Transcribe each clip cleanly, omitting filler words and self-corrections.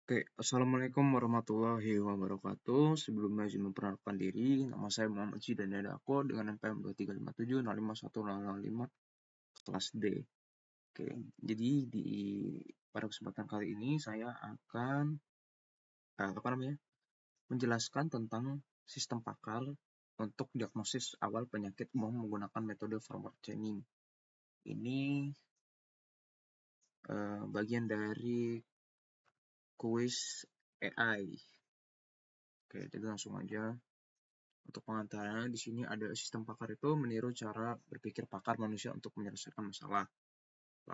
Oke, Assalamualaikum warahmatullahi wabarakatuh. Sebelumnya izin memperkenalkan diri, nama saya Muhammad Zidan Yadako dengan NPM 2357051005 kelas D. Oke, jadi pada kesempatan kali ini saya akan menjelaskan tentang sistem pakar untuk diagnosis awal penyakit umum menggunakan metode forward chaining. Ini bagian dari kuis AI. Oke, jadi langsung aja. Untuk pengantarnya, di sini ada sistem pakar itu meniru cara berpikir pakar manusia untuk menyelesaikan masalah.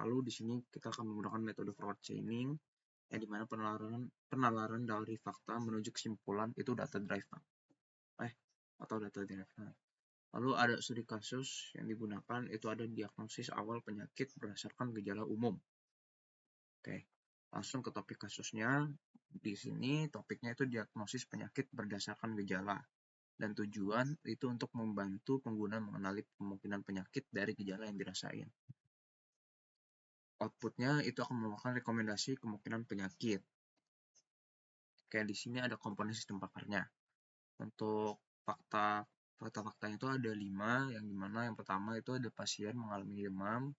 Lalu di sini kita akan menggunakan metode forward chaining, yang dimana penalaran dari fakta menuju kesimpulan itu data driven. Atau data driven. Lalu ada studi kasus yang digunakan itu ada diagnosis awal penyakit berdasarkan gejala umum. Oke, langsung ke topik kasusnya. Di sini topiknya itu diagnosis penyakit berdasarkan gejala. Dan tujuan itu untuk membantu pengguna mengenali kemungkinan penyakit dari gejala yang dirasain. Outputnya itu akan merupakan rekomendasi kemungkinan penyakit. Kayak di sini ada komponen sistem pakarnya. Untuk fakta-faktanya itu ada 5, yang dimana yang pertama itu ada pasien mengalami demam.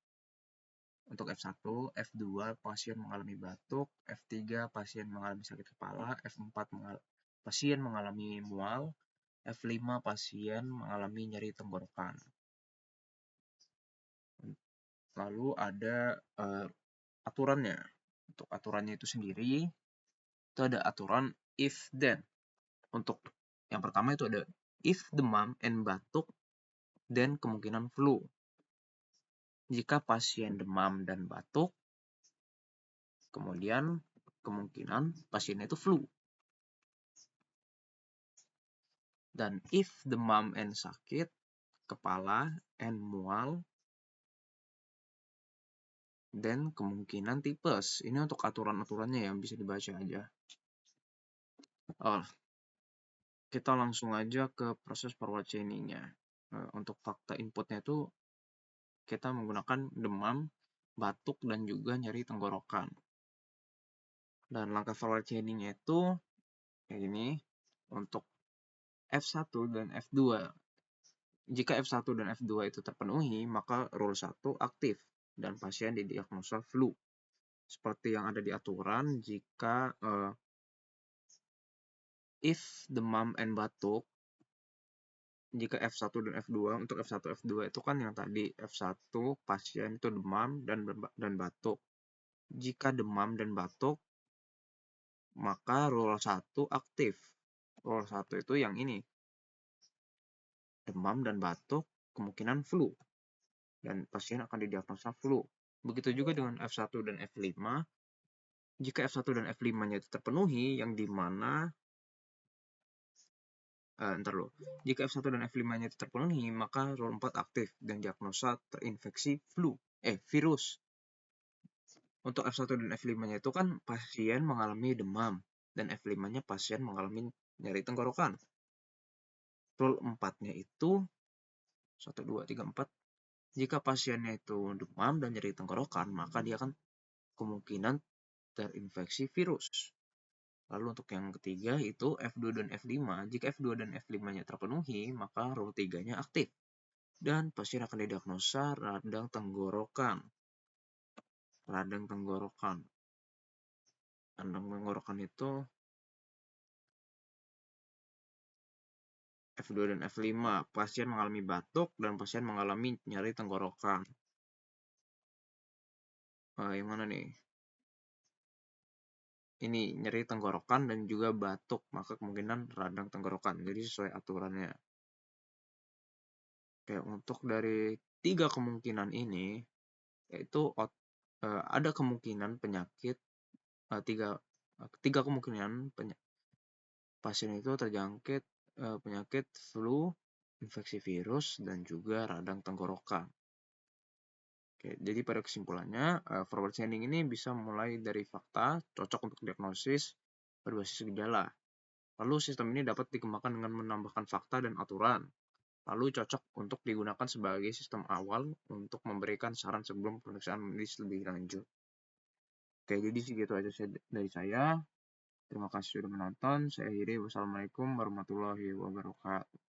Untuk F1, F2 pasien mengalami batuk, F3 pasien mengalami sakit kepala, F4 pasien mengalami mual, F5 pasien mengalami nyeri tenggorokan. Lalu ada aturannya. Untuk aturannya itu sendiri, itu ada aturan if then. Untuk yang pertama itu ada if demam and batuk, then kemungkinan flu. Jika pasien demam dan batuk, kemudian kemungkinan pasiennya itu flu. Dan if demam and sakit, kepala and mual, dan kemungkinan tipes. Ini untuk aturan-aturannya yang bisa dibaca aja. Kita langsung aja ke proses forward chaining-nya. Untuk fakta inputnya itu kita menggunakan demam, batuk, dan juga nyeri tenggorokan. Dan langkah forward chaining-nya itu kayak gini. Untuk F1 dan F2. Jika F1 dan F2 itu terpenuhi, maka rule 1 aktif dan pasien didiagnosa flu. Seperti yang ada di aturan, jika if demam and batuk, jika F1 dan F2, untuk F1, F2 itu kan yang tadi F1 pasien itu demam dan batuk. Jika demam dan batuk, maka rule 1 aktif. Rule 1 itu yang ini. Demam dan batuk, kemungkinan flu. Dan pasien akan didiagnosa flu. Begitu juga dengan F1 dan F5. Jika F1 dan F5-nya itu terpenuhi, yang dimana Jika F1 dan F5-nya itu terpenuhi, maka rule 4 aktif dan diagnosa terinfeksi virus. Untuk F1 dan F5-nya itu kan pasien mengalami demam dan F5-nya pasien mengalami nyeri tenggorokan. Rule 4-nya itu 1, 2, 3, 4. Jika pasiennya itu demam dan nyeri tenggorokan, maka dia akan kemungkinan terinfeksi virus. Lalu untuk yang ketiga itu F2 dan F5. Jika F2 dan F5-nya terpenuhi, maka rule 3-nya aktif. Dan pasien akan didiagnosa radang tenggorokan. Radang tenggorokan itu F2 dan F5. Pasien mengalami batuk dan pasien mengalami nyeri tenggorokan. Yang mana nih? Ini nyeri tenggorokan dan juga batuk, maka kemungkinan radang tenggorokan. Jadi sesuai aturannya. Oke, untuk dari 3 kemungkinan ini, yaitu ada kemungkinan penyakit, tiga kemungkinan pasien itu terjangkit penyakit flu, infeksi virus, dan juga radang tenggorokan. Oke, jadi pada kesimpulannya, forward chaining ini bisa mulai dari fakta, cocok untuk diagnosis, berbasis gejala. Lalu sistem ini dapat dikembangkan dengan menambahkan fakta dan aturan. Lalu cocok untuk digunakan sebagai sistem awal untuk memberikan saran sebelum pemeriksaan medis lebih lanjut. Oke, jadi segitu aja dari saya. Terima kasih sudah menonton. Saya akhiri. Wassalamualaikum warahmatullahi wabarakatuh.